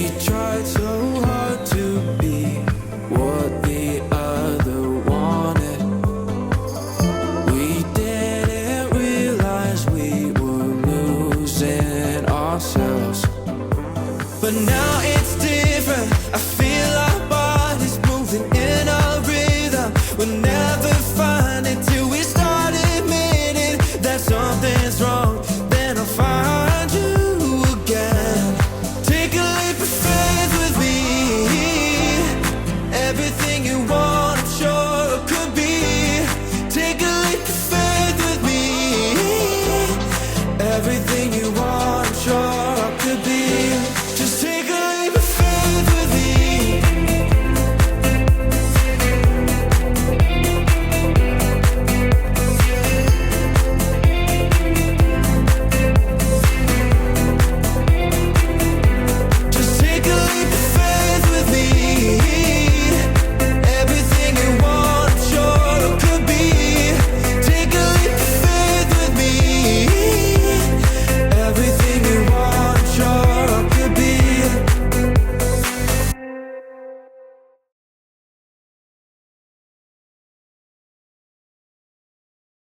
We tried so hard to be what the other wanted. We didn't realize we were losing ourselves. But now it's different. I feel our bodies moving in a rhythm. We'll never find it till we start admitting that something's wrong.